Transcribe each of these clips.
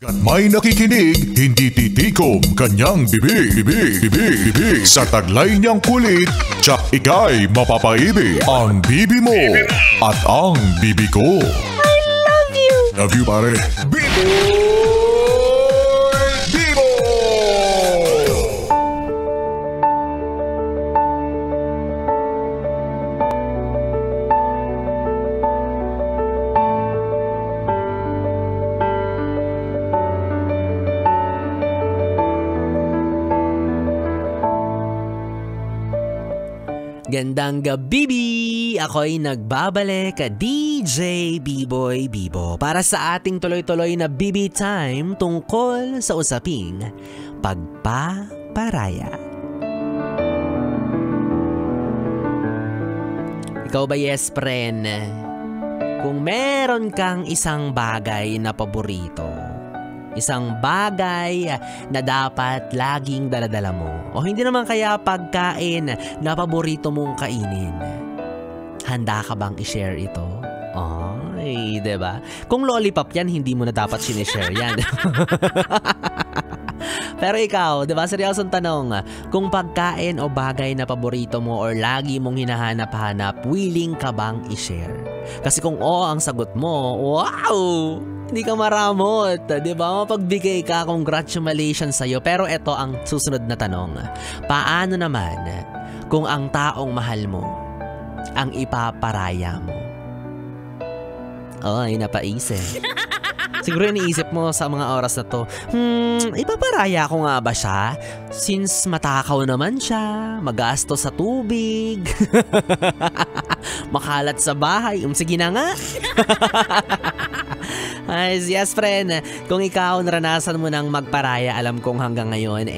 May nakikinig, hindi titikom kanyang bibig. Sa taglay niyang kulit, tsak ika'y mapapaibig. Ang bibi mo at ang bibi ko. I love you! Love you, pare. Bibo! Gandang gabi! Ako'y nagbabalik, DJ B-Boy Bibo, para sa ating tuloy-tuloy na BB Time tungkol sa usaping pagpaparaya. Ikaw ba, yes, friend? Kung meron kang isang bagay na paborito, isang bagay na dapat laging daladala mo, o hindi naman kaya pagkain na paborito mong kainin, handa ka bang i-share ito? Ay, diba? Kung lollipop yan, hindi mo na dapat sinishare yan. Pero ikaw, diba, seryosong tanong, kung pagkain o bagay na paborito mo or lagi mong hinahanap-hanap, willing ka bang i-share? Kasi kung oo ang sagot mo, wow! Hindi ka maramot, di ba? Mapagbigay ka, congratulations sa'yo. Pero ito ang susunod na tanong. Paano naman kung ang taong mahal mo ang ipaparaya mo? Ay, napaisip. Siguro iniisip mo sa mga oras na to, ipaparaya ko nga ba siya? Since matakaw naman siya, magastos sa tubig, makalat sa bahay, sige na nga. Ay, yes, friend, kung ikaw naranasan mo nang magparaya, alam kong hanggang ngayon,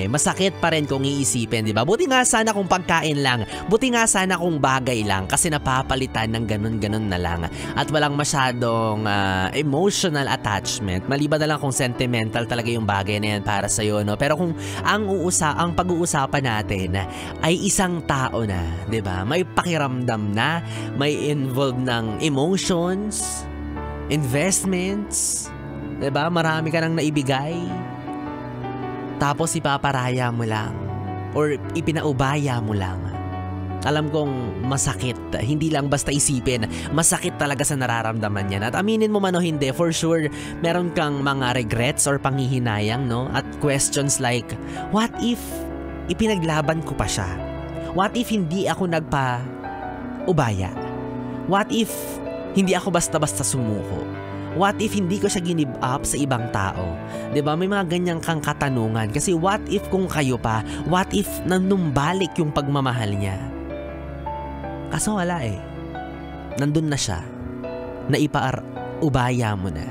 masakit pa rin kung iisipin, di ba? Buti nga sana kung pagkain lang, buti nga sana kung bagay lang, kasi napapalitan ng ganun-ganun na lang, at walang masyadong emotional attachment, maliban na lang kung sentimental talaga yung bagay na yan para sa'yo, no? Pero kung ang pag-uusapan natin ay isang tao na, di ba? May pakiramdam na, may involved ng emotions, investments, diba? Marami ka nang naibigay. Tapos ipaparaya mo lang or ipinaubaya mo lang. Alam kong masakit. Hindi lang basta isipin. Masakit talaga sa nararamdaman yan. At aminin mo man o hindi, for sure, meron kang mga regrets or panghihinayang, no? At questions like, what if ipinaglaban ko pa siya? What if hindi ako nagpa-ubaya? What if hindi ako basta-basta sumuko? What if hindi ko siya give up sa ibang tao? 'Di ba? May mga ganyang kang katanungan. Kasi what if kung kayo pa? What if nanumbalik yung pagmamahal niya? Kaso wala eh. Nandun na siya. Ubaya mo na.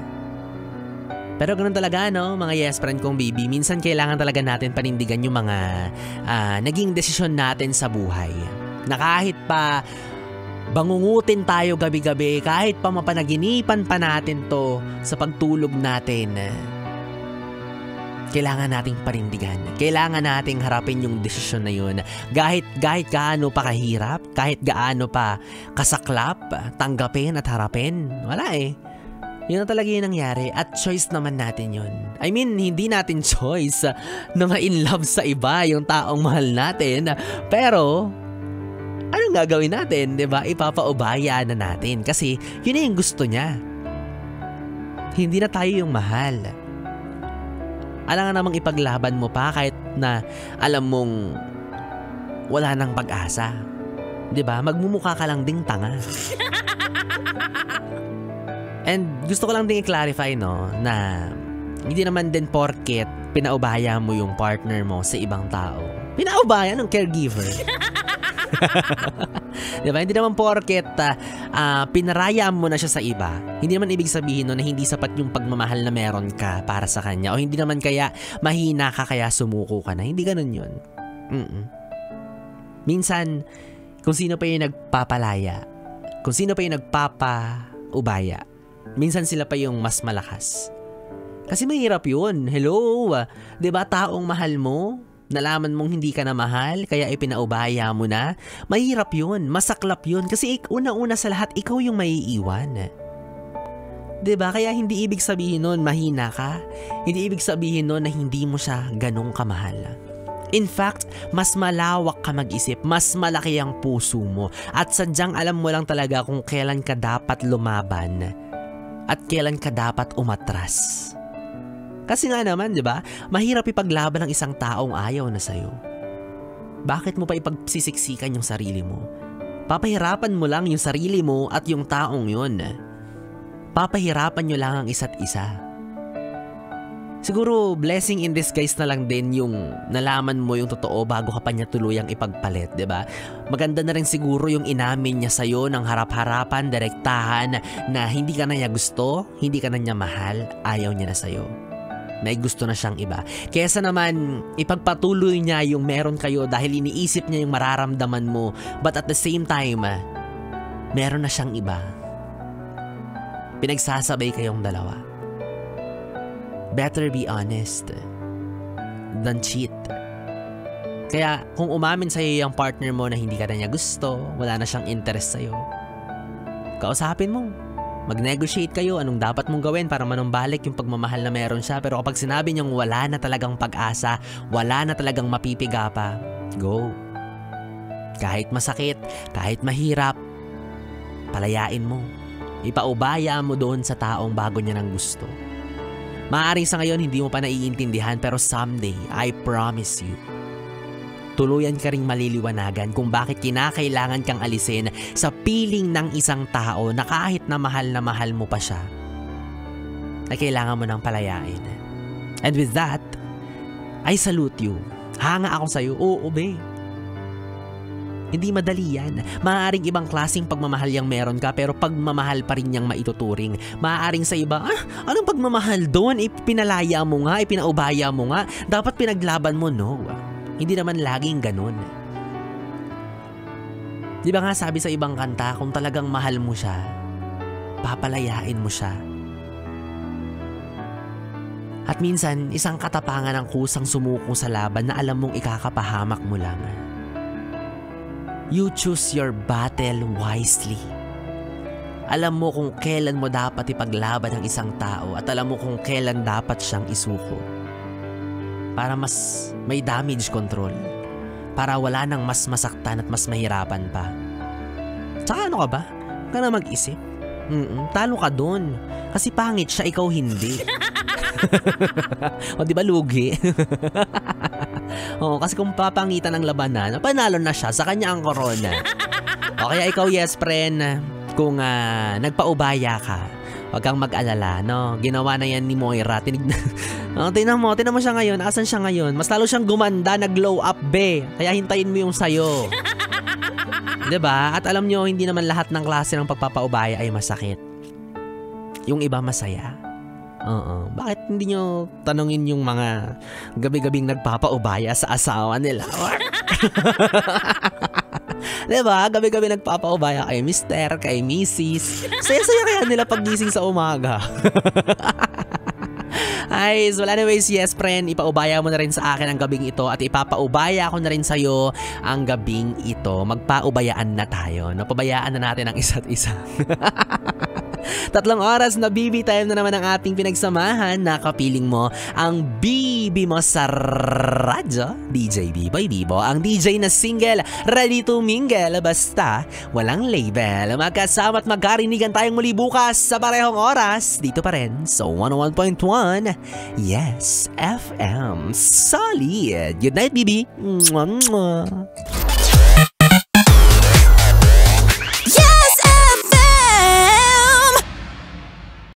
Pero ganun talaga, no? Mga yes friend kong baby. Minsan kailangan talaga natin panindigan yung mga naging desisyon natin sa buhay. Na kahit pa bangungutin tayo gabi-gabi, kahit pa mapanaginipan pa natin to sa pagtulog natin, kailangan nating panindigan. Kailangan nating harapin yung desisyon na yun. Kahit gaano pa kahirap, kahit gaano pa kasaklap, tanggapin at harapin. Wala eh. Yun na talaga yung nangyari at choice naman natin yun. I mean, hindi natin choice na in love sa iba, yung taong mahal natin. Pero anong gagawin natin, 'di ba? Ipapaubaya na natin kasi yun na yung gusto niya. Hindi na tayo yung mahal. Alam nga namang ipaglaban mo pa kahit na alam mong wala nang pag-asa. 'Di ba? Magmumukha ka lang ding tanga. And gusto ko lang ding i-clarify, no, na hindi naman din porket pinaubaya mo yung partner mo sa ibang tao. Pinaubaya ng caregiver. Diba? Hindi naman porket pinaraya mo na siya sa iba, hindi naman ibig sabihin no, na hindi sapat yung pagmamahal na meron ka para sa kanya, o hindi naman kaya mahina ka kaya sumuko ka na. Hindi ganun yun. Minsan kung sino pa yung nagpapalaya, kung sino pa yung nagpapaubaya, minsan sila pa yung mas malakas. Kasi mahirap yun. Hello, diba? Taong mahal mo, nalaman mong hindi ka na mahal, kaya ipinaubaya mo na. Mahirap yun, masaklap yun. Kasi una-una sa lahat, ikaw yung maiiwan. 'Diba? Kaya hindi ibig sabihin nun mahina ka. Hindi ibig sabihin nun na hindi mo siya ganong kamahal. In fact, mas malawak ka mag-isip, mas malaki ang puso mo, at sadyang alam mo lang talaga kung kailan ka dapat lumaban at kailan ka dapat umatras. Kasi nga naman, 'di ba? Mahirap ipaglaban ng isang taong ayaw na sa'yo. Bakit mo pa ipagsisiksikan yung sarili mo? Papahirapan mo lang yung sarili mo at yung taong yun. Papahirapan nyo lang ang isa't isa. Siguro blessing in disguise na lang din yung nalaman mo yung totoo bago ka pa niya tuluyang ipagpalit, 'di ba? Maganda na rin siguro yung inamin niya sa'yo ng harap-harapan, direktahan na hindi ka na niya gusto, hindi ka na niya mahal, ayaw niya na sa'yo. May gusto na siyang iba. Kesa naman ipagpatuloy niya yung meron kayo dahil iniisip niya yung mararamdaman mo, but at the same time, meron na siyang iba. Pinagsasabay kayong dalawa. Better be honest than cheat. Kaya kung umamin sa'yo yung partner mo na hindi ka na niya gusto, wala na siyang interest sa'yo, kausapin mo. Mag-negotiate kayo anong dapat mong gawin para manumbalik yung pagmamahal na meron siya. Pero kapag sinabi niyang wala na talagang pag-asa, wala na talagang mapipiga pa, go. Kahit masakit, kahit mahirap, palayain mo. Ipaubaya mo doon sa taong bago niya ng gusto. Maaaring sa ngayon hindi mo pa naiintindihan, pero someday, I promise you, tuluyan ka ring maliliwanagan kung bakit kinakailangan kang alisin sa piling ng isang tao na kahit na mahal mo pa siya, na kailangan mo nang palayain. And with that, I salute you. Hanga ako sa'yo. Oo, be. Hindi madali yan. Maaaring ibang klaseng pagmamahal yang meron ka, pero pagmamahal pa rin yang maituturing. Maaaring sa iba, anong pagmamahal doon? Ipinalaya mo nga, ipinaubaya mo nga. Dapat pinaglaban mo, no? Hindi naman laging ganun. Di ba nga sabi sa ibang kanta, kung talagang mahal mo siya, papalayain mo siya. At minsan, isang katapangan ang kusang sumuko sa laban na alam mong ikakapahamak mo lang. You choose your battle wisely. Alam mo kung kailan mo dapat ipaglaban ang isang tao at alam mo kung kailan dapat siyang isuko. Para mas may damage control. Para wala nang mas masaktan at mas mahirapan pa. Tsaka ano ka ba? Huwag ka na mag-isip. Talo ka dun. Kasi pangit siya, ikaw hindi. O di ba lugi? Oo, kasi kung papangitan ang labanan, panalo na siya, sa kanya ang corona. O kaya ikaw, yes friend, kung nagpaubaya ka, huwag kang mag-alala, no? Ginawa na yan ni Moira. Tingnan mo siya ngayon. Asan siya ngayon? Mas lalo siyang gumanda, nag-glow up, be. Kaya hintayin mo yung sayo. Diba? At alam nyo, hindi naman lahat ng klase ng pagpapaubaya ay masakit. Yung iba masaya. Bakit hindi nyo tanungin yung mga gabi-gabing nagpapaubaya sa asawa nila? Diba? Gabi-gabi nagpapaubaya kay Mr., kay Mrs. Saya-saya kaya nila paggising sa umaga. Ay, well anyways, yes friend, ipaubaya mo na rin sa akin ang gabing ito at ipapaubaya ko na rin sa'yo ang gabing ito. Magpaubayaan na tayo. Napabayaan na natin ang isa't isa. 3 oras na BB time na naman ang ating pinagsamahan. Nakapiling mo ang BB mo sa radyo. DJ B-Boy Bibo, ang DJ na single, ready to mingle, basta walang label. Magkasama at magkarinigan tayong muli bukas sa parehong oras. Dito pa rin sa 101.1 Yes FM. Solid. Good night, BB. Mwah, mwah.